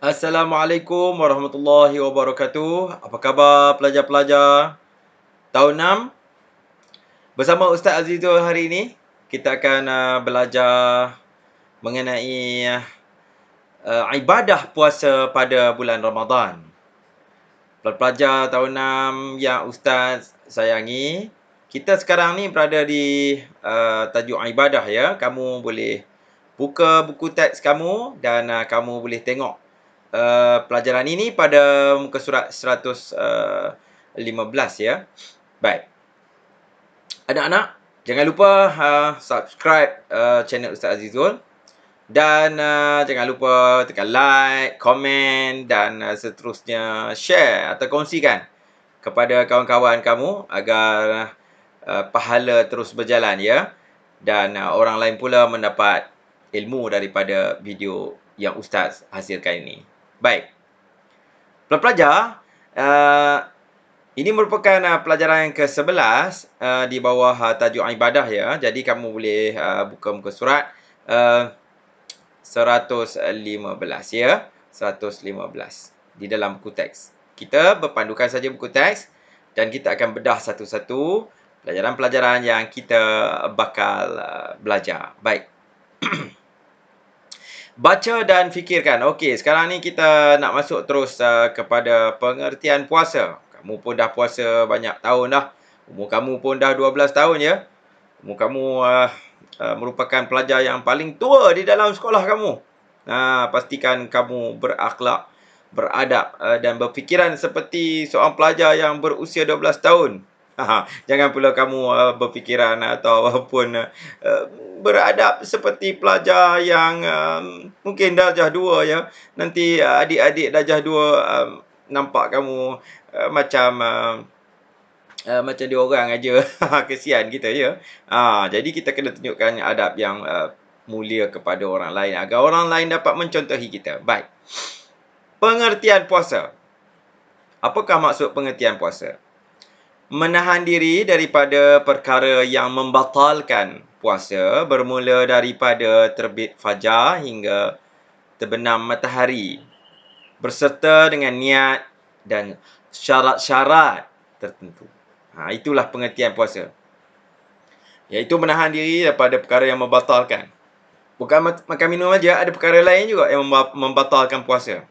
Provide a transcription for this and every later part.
Assalamualaikum warahmatullahi wabarakatuh. Apa khabar pelajar-pelajar tahun 6? Bersama Ustaz Azizul hari ini, kita akan belajar mengenai ibadah puasa pada bulan Ramadan. Pelajar tahun 6 yang Ustaz sayangi, kita sekarang ni berada di tajuk ibadah ya. Kamu boleh buka buku teks kamu dan kamu boleh tengok pelajaran ini pada muka surat 115 ya. Baik. Anak-anak, jangan lupa subscribe channel Ustaz Azizul dan jangan lupa tekan like, komen dan seterusnya share atau kongsikan kepada kawan-kawan kamu agar pahala terus berjalan ya, dan orang lain pula mendapat ilmu daripada video yang Ustaz hasilkan ini. Baik. Pelajar, ini merupakan pelajaran yang ke-11 di bawah tajuk ibadah ya. Jadi kamu boleh buka muka surat 115 ya. 115 di dalam buku teks. Kita berpandukan saja buku teks dan kita akan bedah satu-satu pelajaran-pelajaran yang kita bakal belajar. Baik. Baca dan fikirkan. Okey, sekarang ni kita nak masuk terus kepada pengertian puasa. Kamu pun dah puasa banyak tahun dah. Umur kamu pun dah 12 tahun ya. Umur kamu merupakan pelajar yang paling tua di dalam sekolah kamu. Pastikan kamu berakhlak, beradab dan berfikiran seperti seorang pelajar yang berusia 12 tahun. Jangan pula kamu berfikiran ataupun beradab seperti pelajar yang mungkin darjah 2 ya. Nanti adik-adik darjah 2 nampak kamu macam dia orang aja. Kesian kita ya. Jadi kita kena tunjukkan adab yang mulia kepada orang lain agar orang lain dapat mencontohi kita. Baik. Pengertian puasa. Apakah maksud pengertian puasa? Menahan diri daripada perkara yang membatalkan puasa bermula daripada terbit fajar hingga terbenam matahari, berserta dengan niat dan syarat-syarat tertentu. Itulah pengertian puasa. Iaitu menahan diri daripada perkara yang membatalkan. Bukan makan minum aja, ada perkara lain juga yang membatalkan puasa.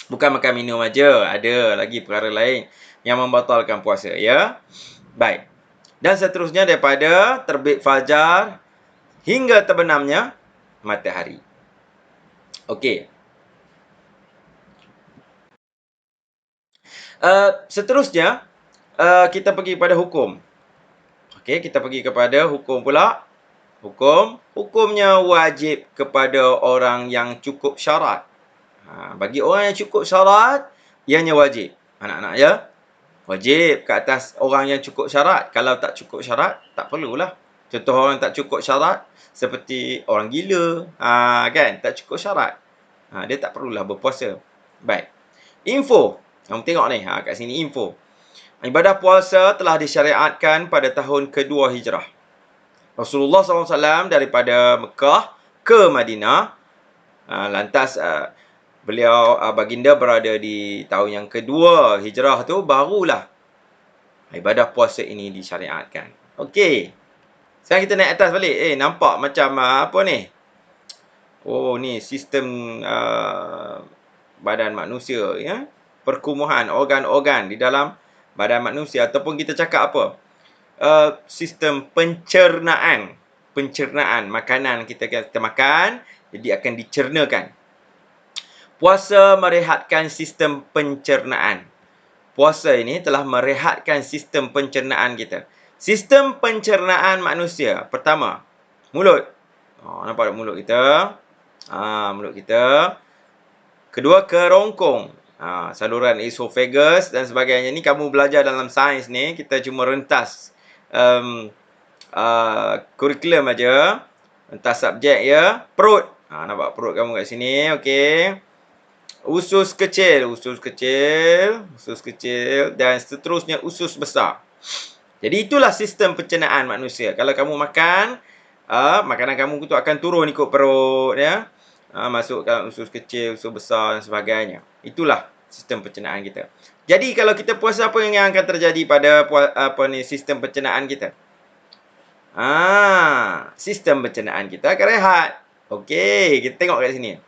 Bukan makan minum aja, ada lagi perkara lain yang membatalkan puasa ya. Baik. Dan seterusnya daripada terbit fajar hingga terbenamnya matahari. Okey. Seterusnya kita pergi kepada hukum. Okey, kita pergi kepada hukum pula. Hukumnya wajib kepada orang yang cukup syarat. Bagi orang yang cukup syarat, ianya wajib. Anak-anak ya. Wajib ke atas orang yang cukup syarat. Kalau tak cukup syarat, tak perlulah. Contoh orang tak cukup syarat, seperti orang gila. Kan? Tak cukup syarat. Dia tak perlulah berpuasa. Baik. Info. Kamu tengok ni. Kat sini info. Ibadah puasa telah disyariatkan pada tahun kedua Hijrah. Rasulullah SAW daripada Mekah ke Madinah. Lantas beliau baginda berada di tahun yang kedua Hijrah tu, barulah ibadah puasa ini disyariatkan. Okey. Sekarang kita naik atas balik. Nampak macam apa ni? Oh, ni sistem badan manusia ya. Perkumuhan organ-organ di dalam badan manusia, ataupun kita cakap apa? Sistem pencernaan. Pencernaan makanan kita makan, jadi akan dicernakan. Puasa merehatkan sistem pencernaan. Puasa ini telah merehatkan sistem pencernaan kita. Sistem pencernaan manusia. Pertama, mulut. Nampak tak mulut kita? Mulut kita. Kedua, kerongkong. Saluran esophagus dan sebagainya. Ni kamu belajar dalam sains ni. Kita cuma rentas kurikulum aja. Rentas subjek ya. Perut. Nampak perut kamu kat sini. Okey. Usus kecil dan seterusnya usus besar. Jadi itulah sistem pencernaan manusia. Kalau kamu makan, makanan kamu tu akan turun ikut perut ya. Masukkan usus kecil, usus besar dan sebagainya. Itulah sistem pencernaan kita. Jadi kalau kita puasa, apa yang akan terjadi pada sistem pencernaan kita? Sistem pencernaan kita akan rehat. Okey, kita tengok kat sini.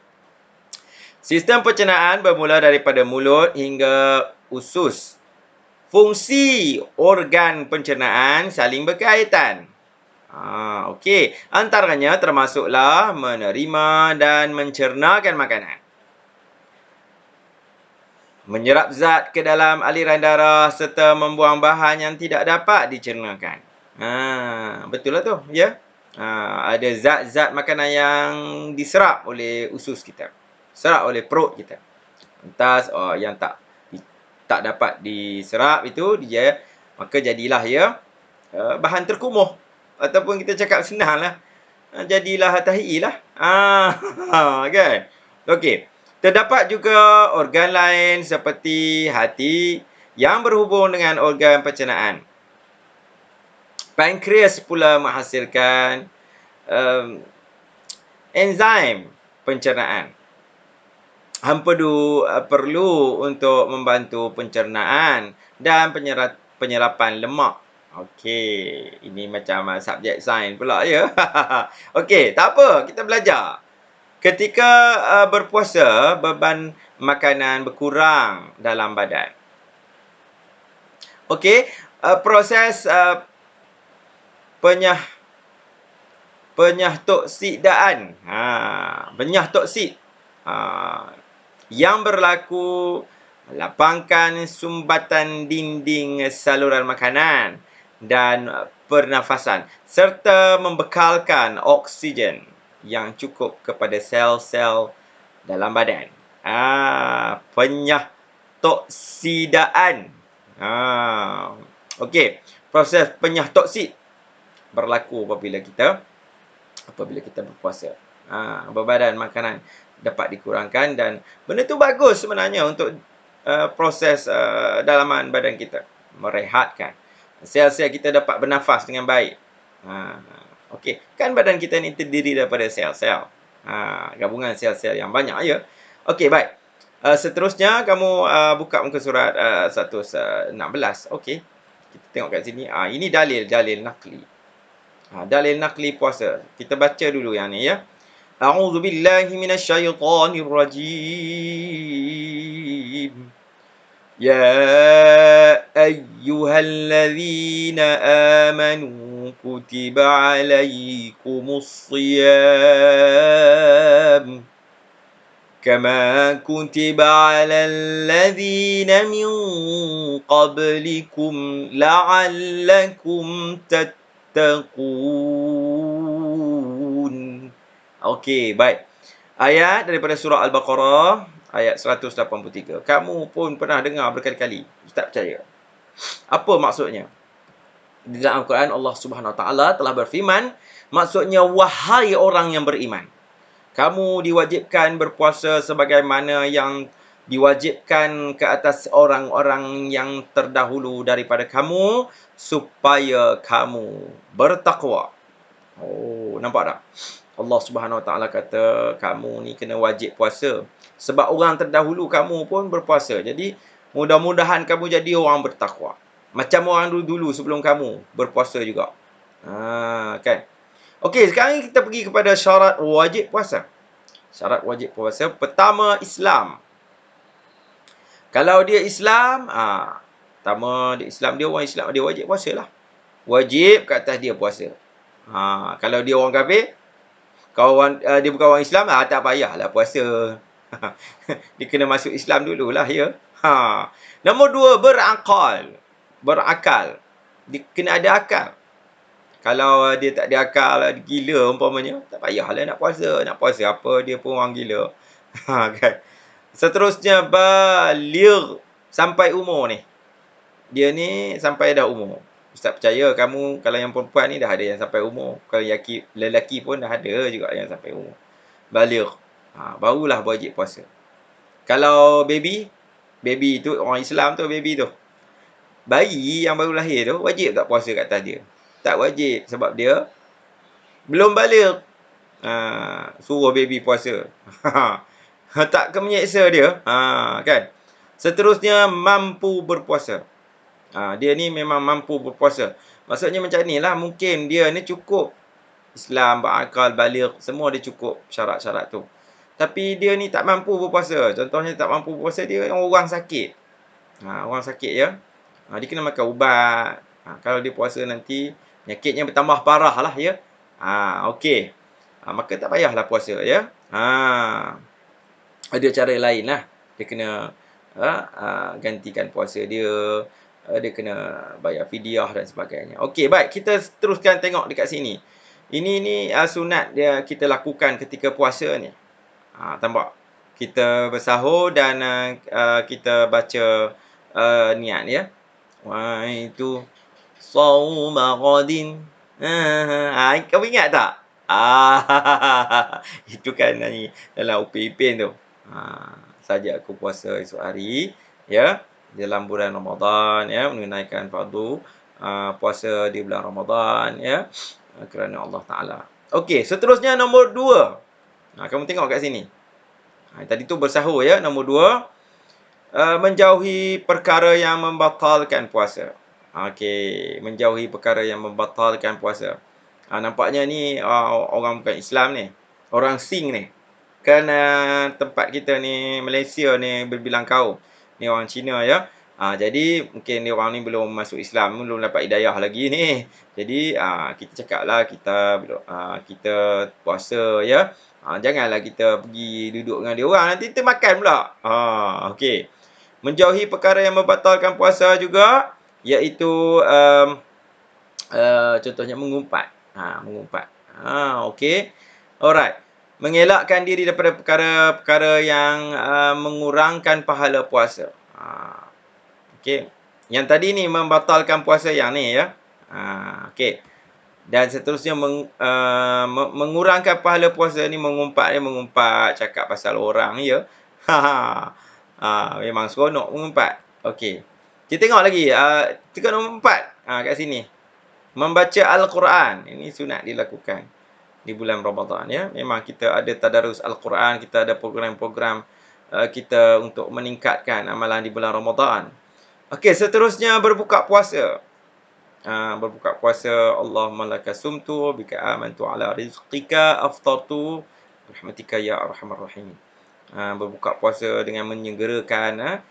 Sistem pencernaan bermula daripada mulut hingga usus. Fungsi organ pencernaan saling berkaitan. Okey. Antaranya termasuklah menerima dan mencernakan makanan, menyerap zat ke dalam aliran darah serta membuang bahan yang tidak dapat dicernakan. Betul lah tu, ya. Ada zat-zat makanan yang diserap oleh usus kita, serap oleh perut kita. Lantas yang tak dapat diserap itu dia, maka jadilah ia bahan terkumuh, ataupun kita cakap senanglah, jadilah tahi lah. Kan? Okey. Terdapat juga organ lain seperti hati yang berhubung dengan organ pencernaan. Pankreas pula menghasilkan enzim pencernaan. Empedu perlu untuk membantu pencernaan dan penyerapan lemak. Okey, ini macam subjek sains pula, ya. Okey, tak apa, kita belajar. Ketika berpuasa, beban makanan berkurang dalam badan. Okey, proses penyahtoksidan. Penyahtoksид yang berlaku melapangkan sumbatan dinding saluran makanan dan pernafasan serta membekalkan oksigen yang cukup kepada sel-sel dalam badan. Penyahtoksidaan. Okey, proses penyahtoksid berlaku apabila kita berpuasa. Bebadan makanan dapat dikurangkan dan benda tu bagus sebenarnya untuk proses dalaman badan kita, merehatkan. Sel-sel kita dapat bernafas dengan baik. Okey, kan badan kita ni terdiri daripada sel-sel. Gabungan sel-sel yang banyak, ya. Okey, baik. Seterusnya kamu buka muka surat 116. Okey. Kita tengok kat sini. Ini dalil nakli. Dalil nakli puasa. Kita baca dulu yang ni, ya. A'udzu billahi minasyaitonir rajim. Ya ayyuhalladzina amanu kutiba alaikumus shiyam kama kutiba alal ladzina min qablikum la'allakum tattaqun. Okey, baik. Ayat daripada surah Al-Baqarah, ayat 183. Kamu pun pernah dengar berkali-kali. Ustaz percaya. Apa maksudnya? Di dalam Al-Quran, Allah Subhanahu Wa Taala telah berfirman, maksudnya, wahai orang yang beriman, kamu diwajibkan berpuasa sebagaimana yang diwajibkan ke atas orang-orang yang terdahulu daripada kamu, supaya kamu bertakwa. Nampak tak? Allah Subhanahu Wa Taala kata kamu ni kena wajib puasa sebab orang terdahulu kamu pun berpuasa. Jadi mudah-mudahan kamu jadi orang bertakwa. Macam orang dulu-dulu sebelum kamu berpuasa juga. Kan? Okey, sekarang kita pergi kepada syarat wajib puasa. Syarat wajib puasa pertama, Islam. Kalau dia Islam, pertama dia Islam, dia orang Islam, dia wajib puasalah. Wajib ke atas dia puasa. Kalau dia orang kafir, kalau dia bukan orang Islam, tak payahlah puasa. Dia kena masuk Islam dululah, ya. Nombor 2, berakal. Dia kena ada akal. Kalau dia tak ada akal, gila umpamanya, tak payahlah nak puasa. Nak puasa apa, dia pun orang gila. Kan? Seterusnya, baligh, sampai umur ni. Dia ni sampai dah umur. Ustaz percaya kamu, kalau yang perempuan ni dah ada yang sampai umur. Kalau lelaki pun dah ada juga yang sampai umur. Baligh. Barulah wajib puasa. Kalau baby tu, orang Islam tu, baby tu, bayi yang baru lahir tu, wajib tak puasa kat atas dia? Tak wajib, sebab dia belum baligh. suruh baby puasa. Tak ke menyeksa dia. Kan? Seterusnya, mampu berpuasa. Dia ni memang mampu berpuasa. Maksudnya macam ni lah. Mungkin dia ni cukup Islam, berakal, baligh. Semua dia cukup syarat-syarat tu. Tapi dia ni tak mampu berpuasa. Contohnya tak mampu berpuasa, dia orang sakit. Orang sakit ya. Dia kena makan ubat. Kalau dia puasa nanti, penyakitnya bertambah parah lah ya. Okey. Maka tak payahlah puasa ya. Ada cara lain lah. Dia kena gantikan puasa dia. Dia kena bayar fidyah dan sebagainya. Okey, baik. Kita teruskan tengok dekat sini. Ini ni sunat dia kita lakukan ketika puasa ni. Tambah. Kita bersahur dan kita baca niat ya. Itu sauma ghadin. Kamu ingat tak? Itu kan nyanyi dalam Upin Ipin tu. Saja aku puasa esok hari ya dalam bulan Ramadan ya, menunaikan fardu puasa di bulan Ramadan ya, kerana Allah Taala. Okey, seterusnya nombor 2. Kamu tengok kat sini. Tadi tu bersahur ya, nombor 2. Menjauhi perkara yang membatalkan puasa. Okey, menjauhi perkara yang membatalkan puasa. Nampaknya ni orang bukan Islam ni. Orang Sing ni. Kan tempat kita ni, Malaysia ni berbilang kaum. Ni orang Cina ya. Jadi mungkin ni orang ni belum masuk Islam, belum dapat hidayah lagi ni. Jadi kita cakaplah kita puasa ya. Janganlah kita pergi duduk dengan dia orang, nanti kita makan pula. Okey. Menjauhi perkara yang membatalkan puasa juga, iaitu contohnya mengumpat. Mengumpat. Okey. Alright. Mengelakkan diri daripada perkara-perkara yang mengurangkan pahala puasa. Okey. Yang tadi ni membatalkan puasa yang ni ya. Okey. Dan seterusnya mengurangkan pahala puasa ni mengumpat, cakap pasal orang ya. Memang seronok mengumpat. Okey. Kita tengok lagi. Tengok nombor 4 kat sini. Membaca Al-Quran. Ini sunat dilakukan di bulan Ramadan ya. Memang kita ada tadarus Al-Quran, kita ada program-program kita untuk meningkatkan amalan di bulan Ramadan. Okey, seterusnya berbuka puasa. Berbuka puasa, Allahumma laka sumtu bika amantu ala rizqika aftartu rahmatika ya arhamar rahim. Berbuka puasa dengan menyegerakan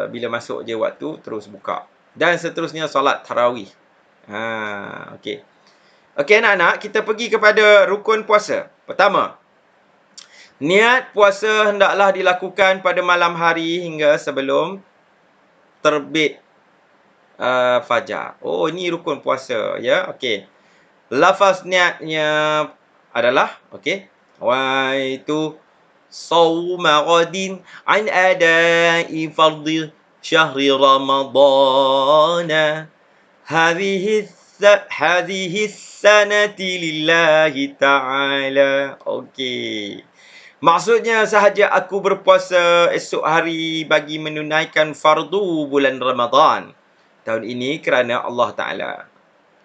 bila masuk je waktu terus buka. Dan seterusnya solat tarawih. Okey. Okey anak-anak, kita pergi kepada rukun puasa. Pertama, niat puasa hendaklah dilakukan pada malam hari hingga sebelum terbit fajar. Ini rukun puasa ya. Okey. Lafaz niatnya adalah itu sauma ghadin an adai fardhi syahri ramadana hadhihi sanati lillahi ta'ala. Okey. Maksudnya sahaja aku berpuasa esok hari bagi menunaikan fardu bulan Ramadan tahun ini kerana Allah Ta'ala.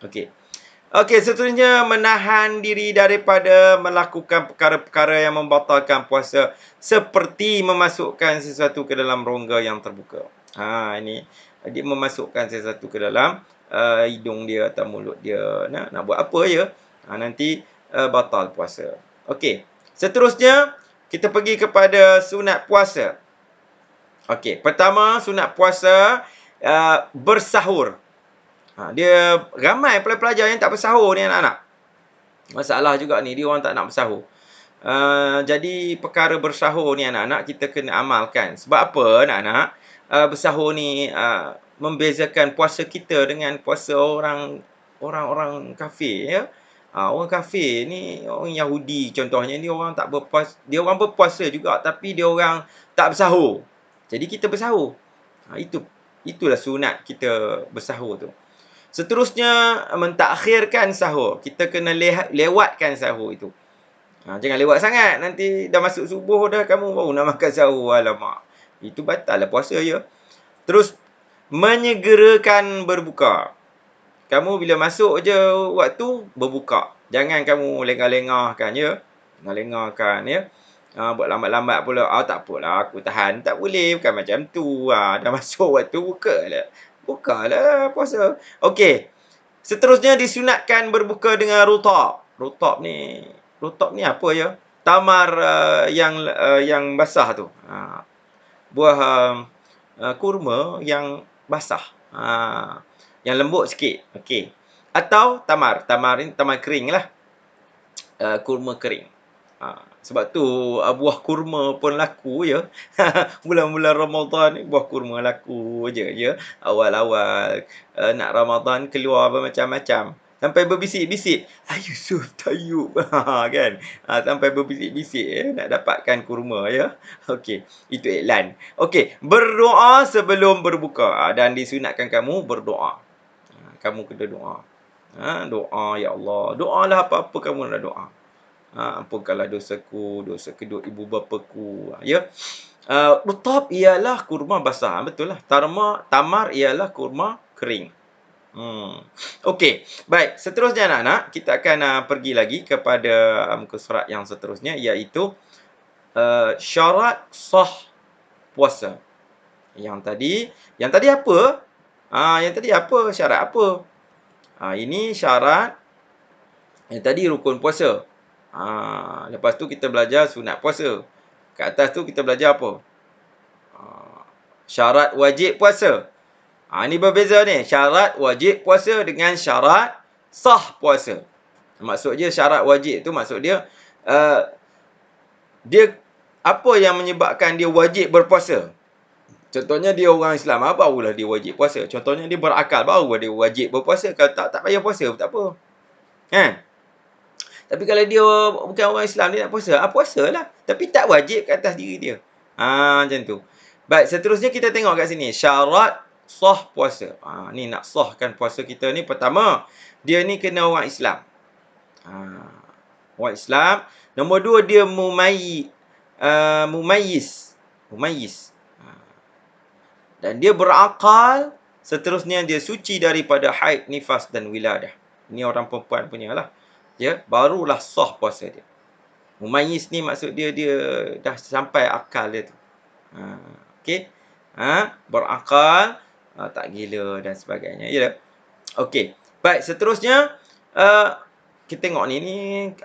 Okey. Seterusnya menahan diri daripada melakukan perkara-perkara yang membatalkan puasa seperti memasukkan sesuatu ke dalam rongga yang terbuka. Ini dia memasukkan sesuatu ke dalam hidung dia atau mulut dia. Nak buat apa ya? Nanti batal puasa. Okey. Seterusnya kita pergi kepada sunat puasa. Okey, pertama sunat puasa bersahur. Dia ramai pelajar yang tak bersahur ni anak-anak. Masalah juga ni, dia orang tak nak bersahur. Jadi perkara bersahur ni anak-anak kita kena amalkan. Sebab apa anak-anak? Bersahur ni membezakan puasa kita dengan puasa orang kafir ya. Orang kafir ni, orang Yahudi contohnya, dia orang berpuasa juga tapi dia orang tak bersahur. Jadi kita bersahur. Itulah sunat kita bersahur tu. Seterusnya mentakhirkan sahur. Kita kena lewatkan sahur itu. Jangan lewat sangat. Nanti dah masuk subuh dah kamu baru nak makan sahur. Alamak. Itu batal lah puasa ya. Terus menyegerakan berbuka. Kamu bila masuk je waktu berbuka. Jangan kamu lengah-lengahkan ya. Lengah-lengahkan ya. Buat lambat-lambat pula. Tak apalah aku tahan. Tak boleh bukan macam tu. Dah masuk waktu bukalah. Bukalah puasa. Okey. Seterusnya disunatkan berbuka dengan rutab. Rutab ni apa ya? Tamar yang basah tu. Buah kurma yang basah. Yang lembut sikit. Okey. Atau tamar. Tamar ni tamar kering lah. Kurma kering. Sebab tu buah kurma pun laku ya. Bulan-bulan Ramadan ni buah kurma laku je ya. Awal-awal nak Ramadan keluar bermacam-macam. Sampai berbisik-bisik, Yusuf Tayyub kan. Sampai berbisik-bisik nak dapatkan kurma ya. Okey, itu iklan. Okey, berdoa sebelum berbuka. Dan disunatkan kamu berdoa. Kamu kena doa. Doa ya Allah. Doalah apa-apa kamu nak doa. Ampunkanlah dosaku, dosa kedua ibu bapaku. Ya. Rutab ialah kurma basah. Betul lah. Tamar ialah kurma kering. Okey. Baik. Seterusnya anak-anak, kita akan pergi lagi kepada muka surat yang seterusnya, iaitu syarat sah puasa. Yang tadi apa? Yang tadi apa? Syarat apa? Ini syarat. Yang tadi rukun puasa. Lepas tu kita belajar sunat puasa. Kat atas tu kita belajar apa? Syarat wajib puasa. Ni berbeza ni. Syarat wajib puasa dengan syarat sah puasa. Maksud dia syarat wajib tu maksud dia dia apa yang menyebabkan dia wajib berpuasa. Contohnya dia orang Islam, barulah dia wajib puasa. Contohnya dia berakal, baru dia wajib berpuasa. Kalau tak payah puasa pun tak apa. Kan? Tapi kalau dia bukan orang Islam, dia nak puasa, puasalah. Tapi tak wajib ke atas diri dia. Macam tu. Baik, seterusnya kita tengok kat sini. Syarat sah puasa. Ni nak sahkan puasa kita ni. Pertama, dia ni kena orang Islam. Orang Islam. Nombor dua, dia mumayyiz. Dan dia berakal. Seterusnya, dia suci daripada haid, nifas dan wiladah. Ini orang perempuan punya lah. Ya, barulah sah puasa dia. Mumayyiz ni maksud dia dah sampai akal dia tu. Okey. Berakal, tak gila dan sebagainya. Ya. Okey. Baik, seterusnya kita tengok ni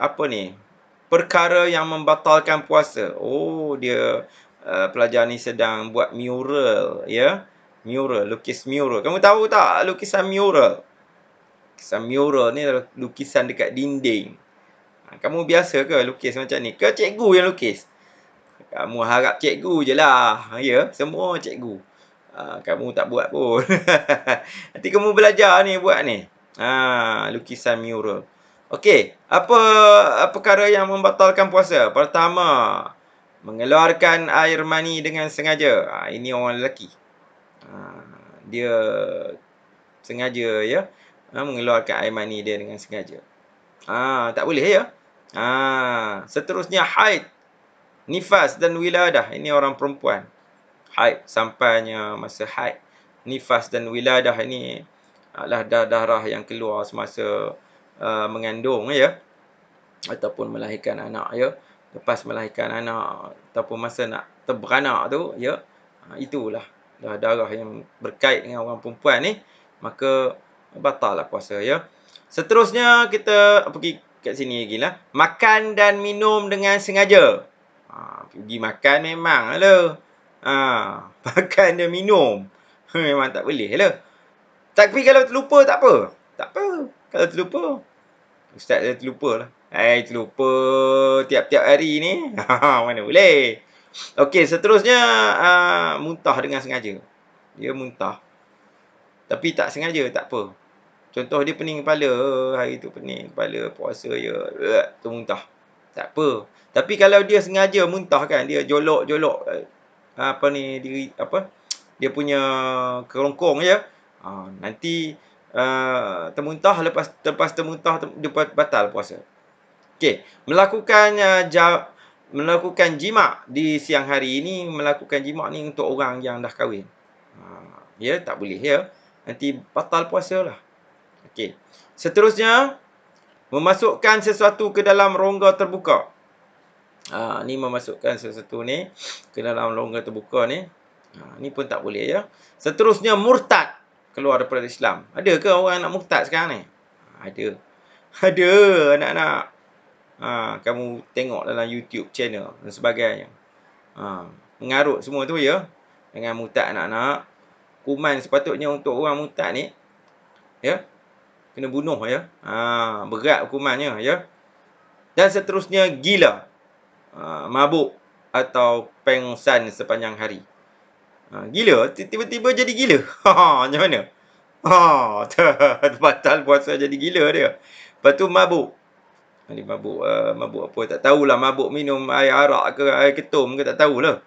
apa ni? Perkara yang membatalkan puasa. Dia pelajar ni sedang buat mural ya. Lukis mural. Kamu tahu tak lukisan mural? Lukisan mural ni lukisan dekat dinding. Kamu biasa ke lukis macam ni? Ke cikgu yang lukis? Kamu harap cikgu je lah. Ya, semua cikgu. Kamu tak buat pun. Nanti kamu belajar ni buat ni. Lukisan mural. Okey, apa perkara yang membatalkan puasa? Pertama, mengeluarkan air mani dengan sengaja. Ini orang lelaki. Dia sengaja ya. Mengeluarkan air mani dia dengan sengaja. Tak boleh ya. Seterusnya haid, nifas dan wiladah. Ini orang perempuan. Haid, sampainya masa haid. Nifas dan wiladah ini adalah darah yang keluar semasa mengandung ya. Ataupun melahirkan anak ya. Lepas melahirkan anak ataupun masa nak terberanak tu ya. Itulah darah yang berkait dengan orang perempuan ni. Maka batal lah puasa ya. Seterusnya kita pergi kat sini lagi lah. Makan dan minum dengan sengaja. Pergi makan memang lah. Makan dan minum. Memang tak boleh lah. Tapi kalau terlupa tak apa. Tak apa. Kalau terlupa. Ustaz dah terlupa lah. Terlupa tiap-tiap hari ni. Mana boleh. Okey, seterusnya muntah dengan sengaja. Dia muntah. Tapi tak sengaja, tak apa. Contoh dia pening kepala, hari tu pening kepala, puasa je, tu muntah. Tak apa. Tapi kalau dia sengaja muntah kan, dia jolok-jolok dia punya kerongkong je. Nanti termuntah, lepas termuntah dia batal puasa. Okey, melakukan jima di siang hari ini, melakukan jima ni untuk orang yang dah kahwin. Ya, tak boleh ya. Nanti batal puasa lah. Okey. Seterusnya Memasukkan sesuatu ke dalam rongga terbuka. Ni memasukkan sesuatu ni ke dalam rongga terbuka ni. Ni pun tak boleh ya. Seterusnya murtad, keluar daripada Islam. Ada ke orang nak murtad sekarang ni? Ada. Ada anak-anak. Kamu tengok dalam YouTube channel dan sebagainya. Mengarut semua tu ya. Dengan murtad anak-anak. Hukuman sepatutnya untuk orang murtad ni, ya, kena bunuh ya. Berat hukumannya ya. Dan seterusnya gila. Mabuk atau pengsan sepanjang hari. Gila, tiba-tiba jadi gila. Macam mana? Batal puasa jadi gila dia. Lepas tu mabuk. Ni mabuk, mabuk apa tak tahulah, mabuk minum air arak ke air ketum ke tak tahulah.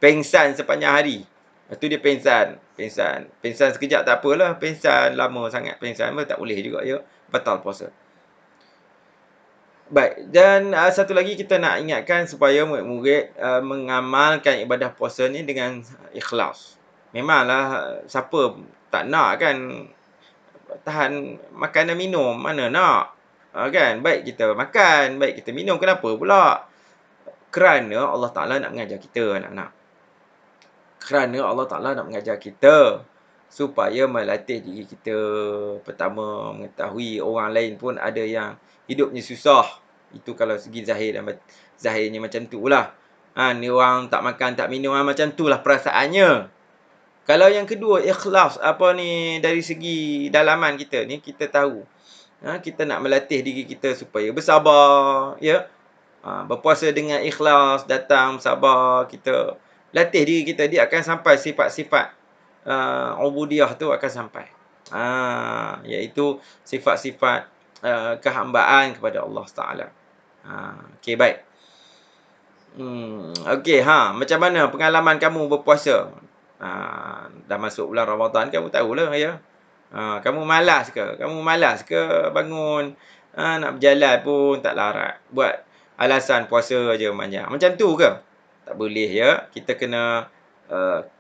Pengsan sepanjang hari. Lepas tu dia pengsan sekejap tak apalah, pengsan lama sangat pengsan pun tak boleh juga ya. Batal puasa. Baik, dan satu lagi kita nak ingatkan supaya murid-murid mengamalkan ibadah puasa ni dengan ikhlas. Memanglah siapa tak nak kan tahan makan dan minum, mana nak. Kan, baik kita makan, baik kita minum, kenapa pula? Kerana Allah Ta'ala nak mengajar kita anak-anak. Kerana Allah Ta'ala nak mengajar kita supaya melatih diri kita. Pertama, mengetahui orang lain pun ada yang hidupnya susah. Itu kalau segi zahir dan zahirnya macam tu lah. Ni orang tak makan, tak minum, macam tu lah perasaannya. Kalau yang kedua, ikhlas dari segi dalaman kita ni, kita tahu. Kita nak melatih diri kita supaya bersabar, ya. Berpuasa dengan ikhlas, datang sabar, kita latih diri kita, dia akan sampai sifat-sifat ubudiyah tu akan sampai. Iaitu sifat-sifat kehambaan kepada Allah Taala. Okey, baik. Okey, macam mana pengalaman kamu berpuasa? Dah masuk bulan Ramadan, kamu tahulah ya. Kamu malas ke? Kamu malas ke bangun? Nak berjalan pun tak larat. Buat alasan puasa aja panjang. Macam tu ke? Tak boleh ya. Kita kena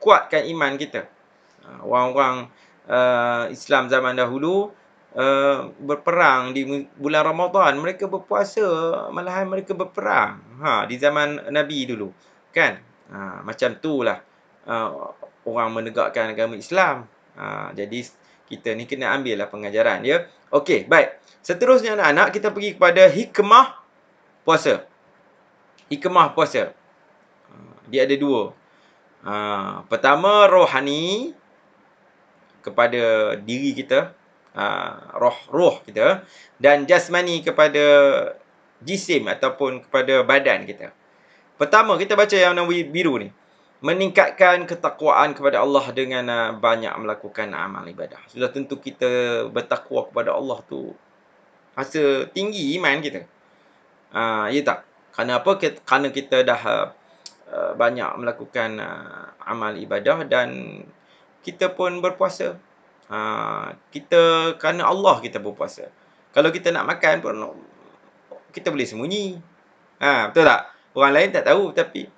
kuatkan iman kita. Orang-orang Islam zaman dahulu berperang di bulan Ramadan, mereka berpuasa, malahan mereka berperang di zaman Nabi dulu, kan. Macam itulah orang menegakkan agama Islam. Jadi kita ni kena ambil lah pengajaran ya. Okey, baik. Seterusnya anak-anak, kita pergi kepada hikmah puasa. Hikmah puasa. Dia ada dua. Pertama, rohani kepada diri kita, roh kita, dan jasmani kepada jisim ataupun kepada badan kita. Pertama, kita baca yang warna biru ni. Meningkatkan ketakwaan kepada Allah dengan banyak melakukan amal ibadah. Sudah tentu kita bertakwa kepada Allah tu rasa tinggi iman kita. Ya tak? Kerana apa? Kerana kita dah banyak melakukan amal ibadah dan kita pun berpuasa. Kita kerana Allah kita berpuasa. Kalau kita nak makan pun kita boleh sembunyi. Betul tak? Orang lain tak tahu tapi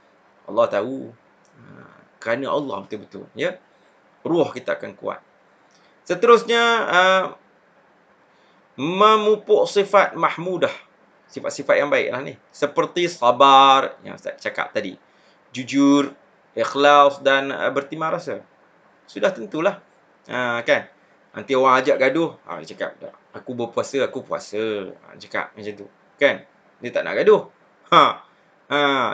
Allah tahu. Kerana Allah betul-betul, ya. Ruh kita akan kuat. Seterusnya memupuk sifat mahmudah. Sifat-sifat yang baiklah ni. Seperti sabar yang saya cakap tadi. Jujur, ikhlas dan bertimah rasa. Sudah tentulah. Kan? Nanti orang ajak gaduh, dia cakap, aku berpuasa, aku puasa. Cakap macam tu. Kan? Dia tak nak gaduh.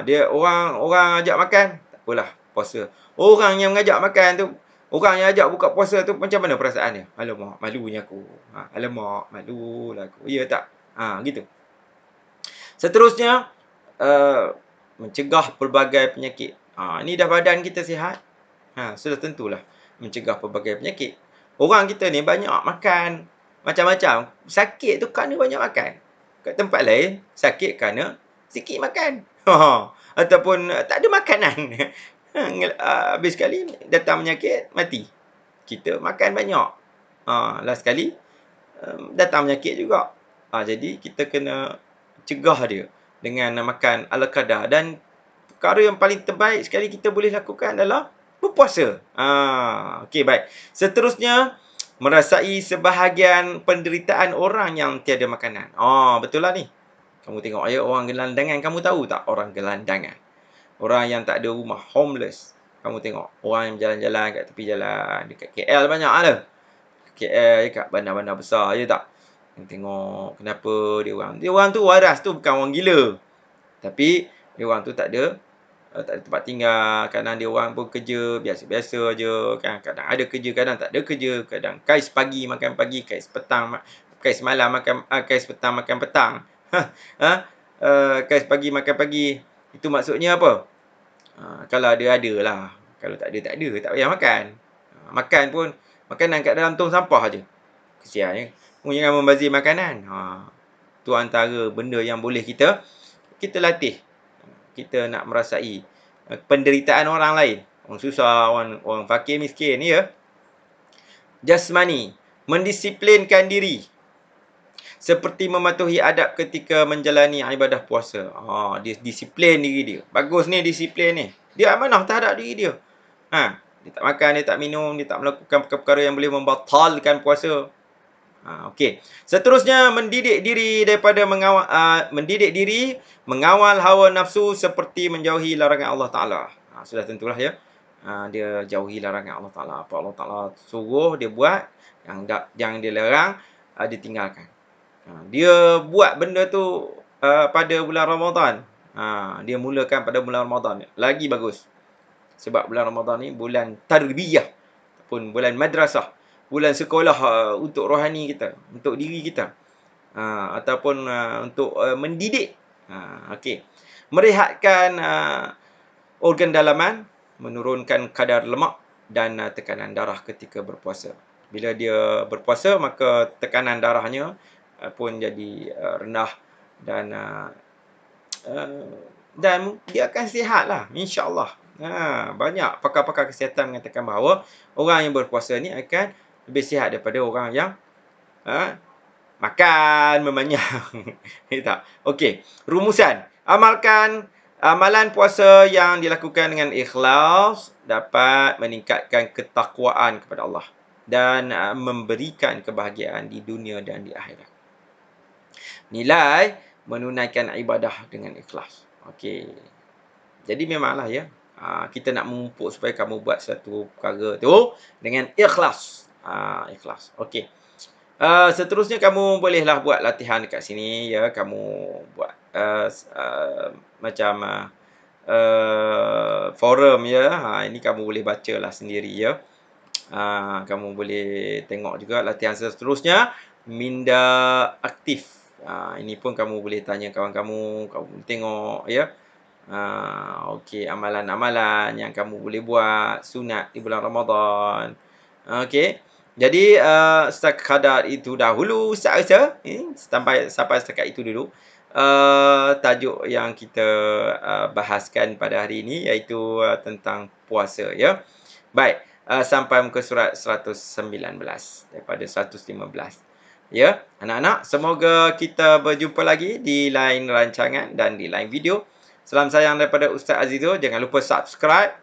Dia orang ajak makan, tak apalah, puasa. Orang yang mengajak makan tu, orang yang ajak buka puasa tu macam mana perasaannya? Alamak, malunya aku. Alamak, malulah aku. Ya tak? Gitu. Seterusnya, mencegah pelbagai penyakit. Ni dah badan kita sihat. Sudah tentulah mencegah pelbagai penyakit. Orang kita ni banyak makan macam-macam. Sakit tu kerana banyak makan. Kat tempat lain, sakit kerana sikit makan. Ataupun tak ada makanan. Habis sekali datang penyakit, mati. Kita makan banyak. Last sekali datang penyakit juga. Jadi kita kena cegah dia dengan makan ala kadar. Dan perkara yang paling terbaik sekali kita boleh lakukan adalah berpuasa. Okey, baik. Seterusnya, merasai sebahagian penderitaan orang yang tiada makanan. Betul lah ni. Kamu tengok ya, orang gelandangan, kamu tahu tak orang gelandangan? Orang yang tak ada rumah, homeless. Kamu tengok, orang yang jalan-jalan kat tepi jalan, dekat KL banyak lah. KL, kat bandar-bandar besar, ya tak? Kamu tengok, kenapa dia orang tu waras tu bukan orang gila. Tapi, dia orang tu tak ada tempat tinggal. Kadang dia orang pun kerja biasa-biasa je. Kadang ada kerja, kadang tak ada kerja. Kadang kais pagi makan pagi, kais petang, kais malam makan, kais petang makan petang. Kais pagi makan pagi. Itu maksudnya apa? Kalau ada lah. Kalau tak ada, tak payah makan. Makan pun, makanan kat dalam tong sampah je. Kesiannya. Jangan membazir makanan. Tu antara benda yang boleh kita latih. Kita nak merasai penderitaan orang lain. Orang susah, orang fakir miskin, ya. Jasmani, mendisiplinkan diri. Seperti mematuhi adab ketika menjalani ibadah puasa. Dia disiplin diri dia. Bagus ni disiplin ni. Dia amanah terhadap diri dia. Dia tak makan, dia tak minum, dia tak melakukan perkara-perkara yang boleh membatalkan puasa. Okey. Seterusnya, mendidik diri mengawal hawa nafsu seperti menjauhi larangan Allah Ta'ala. Sudah tentulah ya. Dia jauhi larangan Allah Ta'ala. Apa Allah Ta'ala suruh, dia buat. Yang dia larang, dia tinggalkan. Dia buat benda tu pada bulan Ramadan. Dia mulakan pada bulan Ramadan. Lagi bagus. Sebab bulan Ramadan ni bulan tarbiyah. Ataupun bulan madrasah. Bulan sekolah untuk rohani kita. Untuk diri kita. Ataupun untuk mendidik. Okey. Merehatkan organ dalaman. Menurunkan kadar lemak dan tekanan darah ketika berpuasa. Bila dia berpuasa, maka tekanan darahnya pun jadi rendah dan dia akan sihat lah, insyaAllah. Banyak pakar-pakar kesihatan mengatakan bahawa orang yang berpuasa ni akan lebih sihat daripada orang yang makan memanyang. Tak? Okey, rumusan. Amalan puasa yang dilakukan dengan ikhlas dapat meningkatkan ketakwaan kepada Allah dan memberikan kebahagiaan di dunia dan di akhirat. Nilai menunaikan ibadah dengan ikhlas. Okey. Jadi memanglah ya, kita nak memupuk supaya kamu buat satu perkara tu dengan ikhlas. Ikhlas. Okey. Seterusnya kamu bolehlah buat latihan dekat sini ya. Kamu buat macam forum ya. Ini kamu boleh bacalah sendiri ya. Kamu boleh tengok juga latihan seterusnya. Minda aktif. Ini pun kamu boleh tanya kawan kamu boleh tengok ya. Okey, amalan-amalan yang kamu boleh buat sunat di bulan Ramadan. Okey. Jadi sekadar itu dahulu Ustaz rasa sampai setakat itu dulu. Tajuk yang kita bahaskan pada hari ini iaitu tentang puasa ya. Baik, sampai muka surat 119 daripada 115. Ya, anak-anak, semoga kita berjumpa lagi di lain rancangan dan di lain video. Salam sayang daripada Ustaz Azizul. Jangan lupa subscribe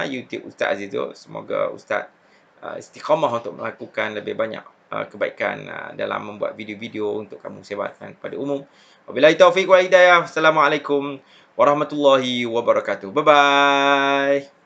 YouTube Ustaz Azizul. Semoga Ustaz istiqamah untuk melakukan lebih banyak kebaikan dalam membuat video-video untuk kamu sebarkan kepada umum. Wabillahi taufiq wal hidayah. Assalamualaikum warahmatullahi wabarakatuh. Bye-bye.